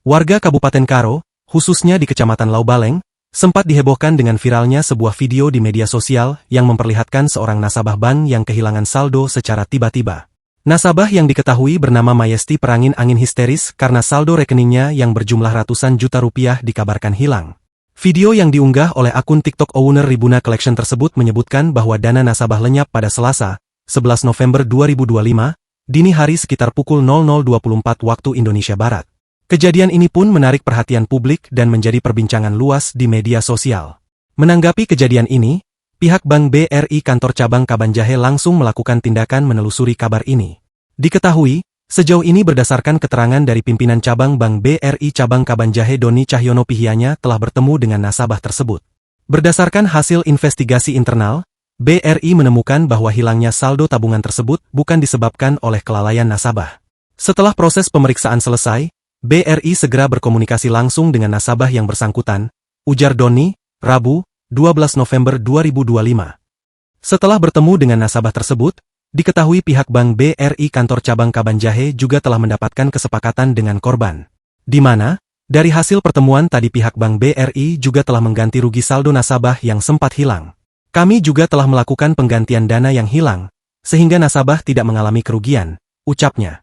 Warga Kabupaten Karo, khususnya di Kecamatan Laubaleng, sempat dihebohkan dengan viralnya sebuah video di media sosial yang memperlihatkan seorang nasabah bank yang kehilangan saldo secara tiba-tiba. Nasabah yang diketahui bernama Mayesti perangin angin histeris karena saldo rekeningnya yang berjumlah ratusan juta rupiah dikabarkan hilang. Video yang diunggah oleh akun TikTok owner Ribuna Collection tersebut menyebutkan bahwa dana nasabah lenyap pada Selasa, 11 November 2025, dini hari sekitar pukul 00.24 waktu Indonesia Barat. Kejadian ini pun menarik perhatian publik dan menjadi perbincangan luas di media sosial. Menanggapi kejadian ini, pihak Bank BRI Kantor Cabang Kabanjahe langsung melakukan tindakan menelusuri kabar ini. Diketahui, sejauh ini berdasarkan keterangan dari pimpinan cabang Bank BRI Cabang Kabanjahe Doni Cahyono Pihianya telah bertemu dengan nasabah tersebut. Berdasarkan hasil investigasi internal, BRI menemukan bahwa hilangnya saldo tabungan tersebut bukan disebabkan oleh kelalaian nasabah. Setelah proses pemeriksaan selesai, BRI segera berkomunikasi langsung dengan nasabah yang bersangkutan, ujar Doni, Rabu, 12 November 2025. Setelah bertemu dengan nasabah tersebut, diketahui pihak Bank BRI Kantor Cabang Kabanjahe juga telah mendapatkan kesepakatan dengan korban. Di mana, dari hasil pertemuan tadi pihak Bank BRI juga telah mengganti rugi saldo nasabah yang sempat hilang. Kami juga telah melakukan penggantian dana yang hilang, sehingga nasabah tidak mengalami kerugian, ucapnya.